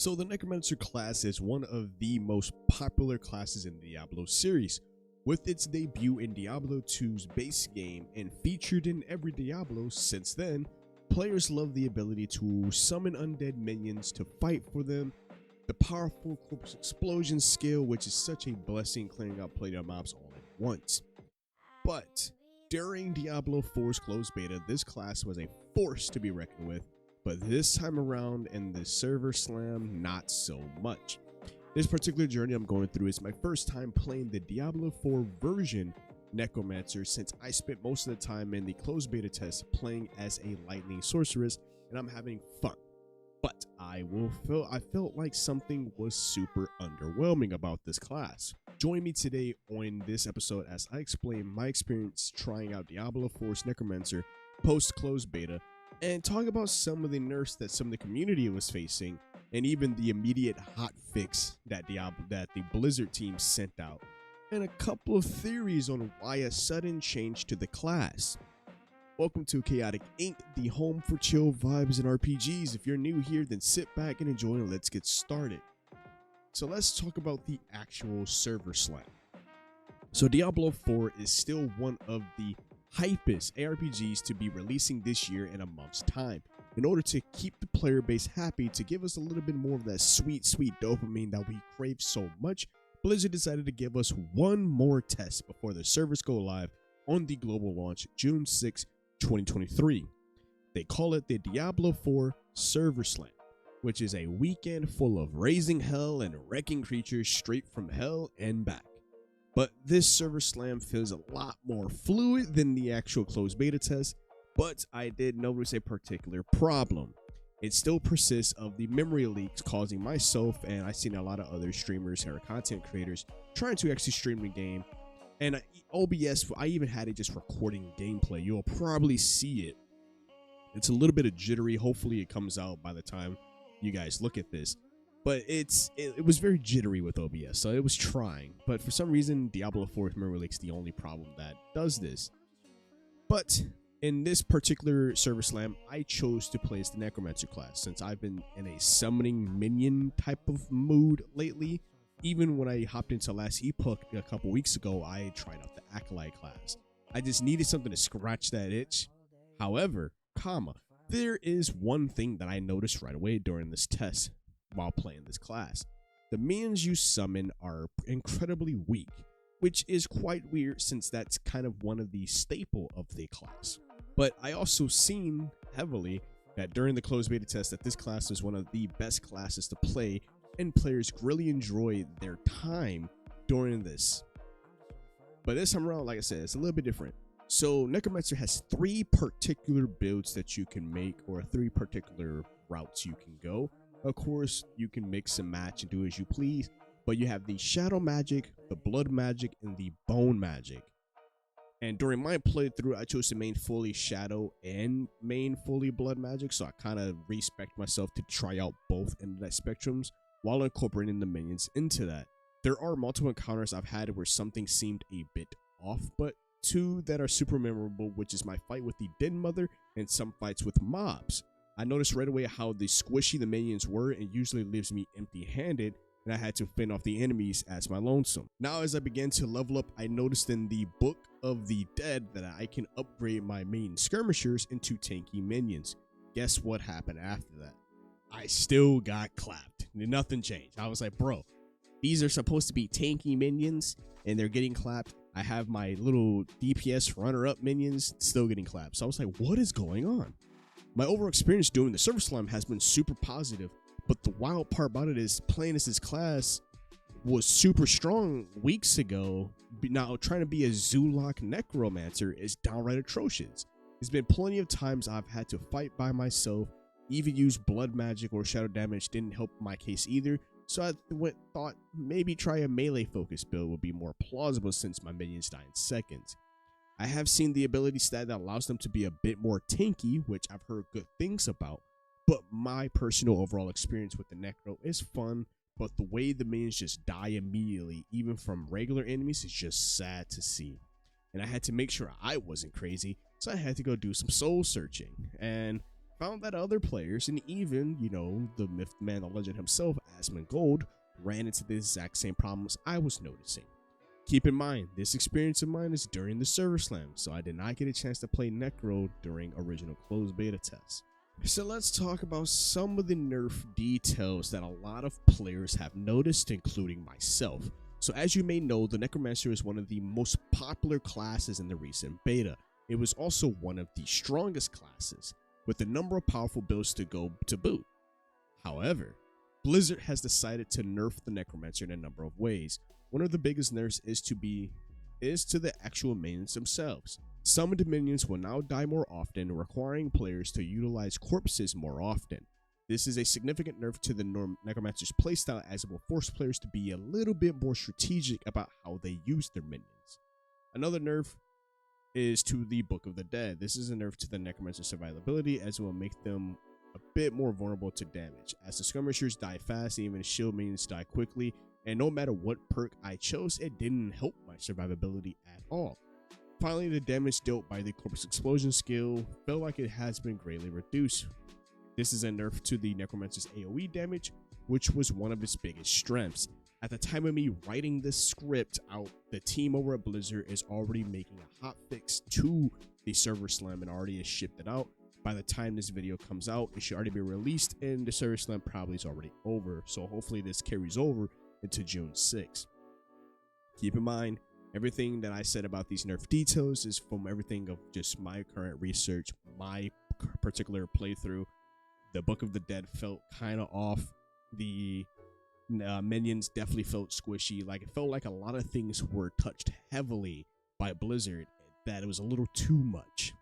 So the Necromancer class is one of the most popular classes in the Diablo series, with its debut in Diablo 2's base game and featured in every Diablo since then. Players love the ability to summon undead minions to fight for them, the powerful corpse explosion skill, which is such a blessing clearing out player mobs all at once. But during Diablo 4's closed beta, this class was a force to be reckoned with, but this time around in the server slam, not so much. This particular journey I'm going through is my first time playing the Diablo 4 version Necromancer, since I spent most of the time in the closed beta test playing as a lightning sorceress, and I'm having fun. But I felt like something was super underwhelming about this class. Join me today on this episode as I explain my experience trying out Diablo 4's Necromancer post closed beta, and talk about some of the nerfs that some of the community was facing, and even the immediate hot fix that the Blizzard team sent out, and a couple of theories on why a sudden change to the class. Welcome to Chaotic Inc., the home for chill vibes and RPGs. If you're new here, then sit back and enjoy, and let's get started. So let's talk about the actual server slam. So Diablo 4 is still one of the hypest ARPGs to be releasing this year in a month's time. In order to keep the player base happy, to give us a little bit more of that sweet dopamine that we crave so much, Blizzard decided to give us one more test before the servers go live on the global launch June 6, 2023. They call it the Diablo 4 Server Slam, which is a weekend full of raising hell and wrecking creatures straight from hell and back. But this server slam feels a lot more fluid than the actual closed beta test, but I did notice a particular problem. It still persists of the memory leaks, causing myself, and I've seen a lot of other streamers or content creators trying to actually stream the game. And OBS, I even had it just recording gameplay. You'll probably see it. It's a little bit of jittery. Hopefully it comes out by the time you guys look at this. But it was very jittery with OBS, so it was trying. But for some reason, Diablo 4's memory leak's the only problem that does this. But in this particular server slam, I chose to play as the Necromancer class, since I've been in a summoning minion type of mood lately. Even when I hopped into Last Epoch a couple weeks ago, I tried out the Acolyte class. I just needed something to scratch that itch. However, there is one thing that I noticed right away during this test while playing this class. The minions you summon are incredibly weak, which is quite weird since that's kind of one of the staple of the class. But I also seen heavily that during the closed beta test that this class is one of the best classes to play, and players really enjoy their time during this. But this time around, like I said, it's a little bit different. So Necromancer has three particular builds that you can make, or three particular routes you can go. Of course, you can mix and match and do as you please, but you have the shadow magic, the blood magic, and the bone magic. And during my playthrough, I chose to main fully shadow and main fully blood magic, so I kind of respect myself to try out both ends of that spectrums while incorporating the minions into that. There are multiple encounters I've had where something seemed a bit off, but two that are super memorable, which is my fight with the Den Mother and some fights with mobs. I noticed right away how squishy the minions were, and usually leaves me empty-handed, and I had to fend off the enemies as my lonesome. Now as I began to level up, I noticed in the Book of the Dead that I can upgrade my main skirmishers into tanky minions. Guess what happened after that? I still got clapped. Nothing changed. I was like, bro, these are supposed to be tanky minions and they're getting clapped. I have my little DPS runner-up minions still getting clapped. So I was like, what is going on? My overall experience doing the server slam has been super positive, but the wild part about it is playing as this class was super strong weeks ago. Now trying to be a Zulok Necromancer is downright atrocious. There's been plenty of times I've had to fight by myself, even use blood magic or shadow damage didn't help my case either. So I thought maybe try a melee focus build would be more plausible since my minions die in seconds. I have seen the ability stat that allows them to be a bit more tanky, which I've heard good things about, but my personal overall experience with the Necro is fun, but the way the minions just die immediately, even from regular enemies, is just sad to see. And I had to make sure I wasn't crazy, so I had to go do some soul searching, and found that other players, and even, the myth man, the legend himself, Asmongold, ran into the exact same problems I was noticing. Keep in mind, this experience of mine is during the server slam, so I did not get a chance to play Necro during original closed beta tests. So let's talk about some of the nerf details that a lot of players have noticed, including myself. So as you may know, the Necromancer is one of the most popular classes in the recent beta. It was also one of the strongest classes, with a number of powerful builds to go to boot. However, Blizzard has decided to nerf the Necromancer in a number of ways. One of the biggest nerfs is to the actual minions themselves. Some of the minions will now die more often, requiring players to utilize corpses more often. This is a significant nerf to the Necromancer's playstyle, as it will force players to be a little bit more strategic about how they use their minions. Another nerf is to the Book of the Dead. This is a nerf to the Necromancer's survivability, as it will make them a bit more vulnerable to damage, as the skirmishers die fast, even shield minions die quickly, and no matter what perk I chose, it didn't help my survivability at all. Finally, the damage dealt by the Corpse Explosion skill felt like it has been greatly reduced. This is a nerf to the Necromancer's AoE damage, which was one of its biggest strengths. At the time of me writing this script out, the team over at Blizzard is already making a hotfix to the server slam and already has shipped it out. By the time this video comes out, it should already be released, and the server slam probably is already over. So hopefully this carries over into June 6th. Keep in mind, everything that I said about these nerf details is from everything of just my current research, my particular playthrough. The Book of the Dead felt kind of off. The minions definitely felt squishy. Like, it felt like a lot of things were touched heavily by Blizzard, that it was a little too much.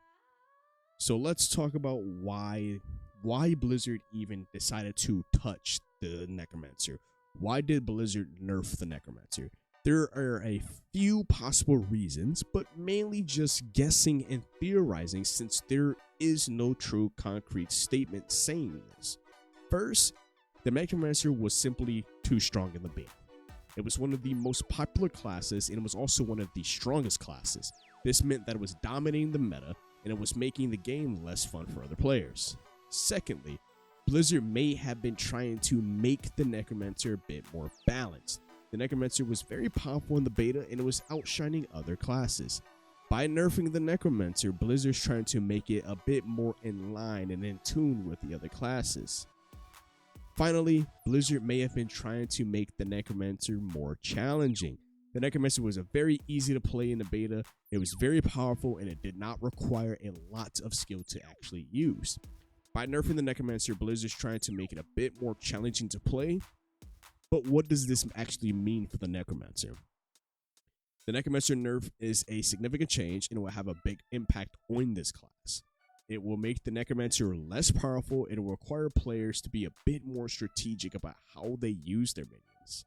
So let's talk about why Blizzard even decided to touch the Necromancer. Why did Blizzard nerf the Necromancer? There are a few possible reasons, but mainly just guessing and theorizing, since there is no true concrete statement saying this. First, the Necromancer was simply too strong in the beta. It was one of the most popular classes, and it was also one of the strongest classes. This meant that it was dominating the meta, and it was making the game less fun for other players. Secondly, Blizzard may have been trying to make the Necromancer a bit more balanced. The Necromancer was very powerful in the beta, and it was outshining other classes. By nerfing the Necromancer, Blizzard's trying to make it a bit more in line and in tune with the other classes. Finally, Blizzard may have been trying to make the Necromancer more challenging. The Necromancer was very easy to play in the beta, it was very powerful, and it did not require a lot of skill to actually use. By nerfing the Necromancer, Blizzard's trying to make it a bit more challenging to play. But what does this actually mean for the Necromancer? The Necromancer nerf is a significant change and will have a big impact on this class. It will make the Necromancer less powerful, and it will require players to be a bit more strategic about how they use their minions.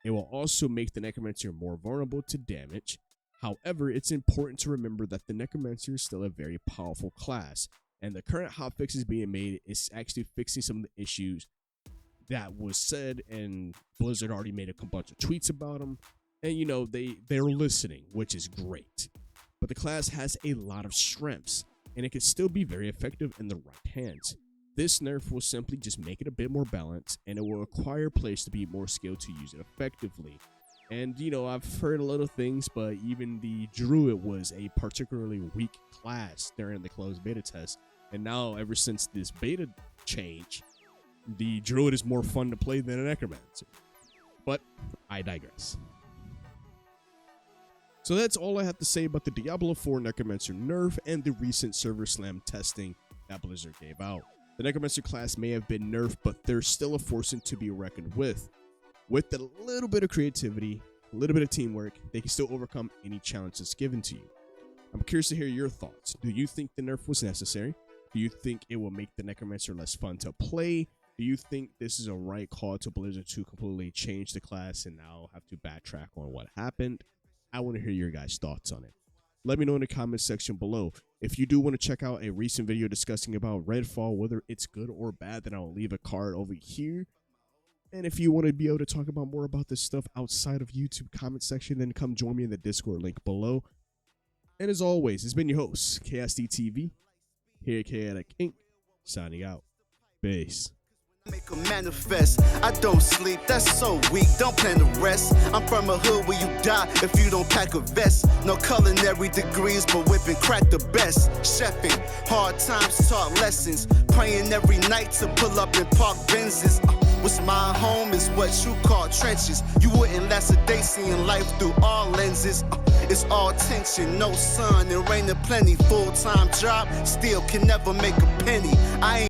It will also make the Necromancer more vulnerable to damage. However, it's important to remember that the Necromancer is still a very powerful class, and the current hotfixes being made is actually fixing some of the issues that was said, and Blizzard already made a bunch of tweets about them, and they're listening, which is great. But the class has a lot of strengths, and it can still be very effective in the right hands. This nerf will simply just make it a bit more balanced, and it will require players to be more skilled to use it effectively. And I've heard a lot of things, but even the Druid was a particularly weak class during the closed beta test, and now ever since this beta change, the Druid is more fun to play than a Necromancer. But I digress. So that's all I have to say about the Diablo 4 Necromancer nerf and the recent server slam testing that Blizzard gave out. The Necromancer class may have been nerfed, but there's still a force to be reckoned with. With a little bit of creativity, a little bit of teamwork, they can still overcome any challenge that's given to you. I'm curious to hear your thoughts. Do you think the nerf was necessary? Do you think it will make the Necromancer less fun to play? Do you think this is a right call to Blizzard to completely change the class and now have to backtrack on what happened? I want to hear your guys' thoughts on it. Let me know in the comments section below. If you do want to check out a recent video discussing about Redfall, whether it's good or bad, then I'll leave a card over here. And if you want to be able to talk about more about this stuff outside of YouTube comment section, then come join me in the Discord link below. And as always, it's been your host, KSDTV, here at Chaotic Inc., signing out. Peace. Make a manifest. I don't sleep, that's so weak, don't plan to rest. I'm from a hood where you die if you don't pack a vest. No culinary degrees, but whipping crack the best. Chefing, hard times taught lessons. Praying every night to pull up in park Benzes. What's my home is what you call trenches. You wouldn't last a day seeing life through all lenses. It's all tension, no sun, and rain and plenty. Full-time job, still can never make a penny. I ain't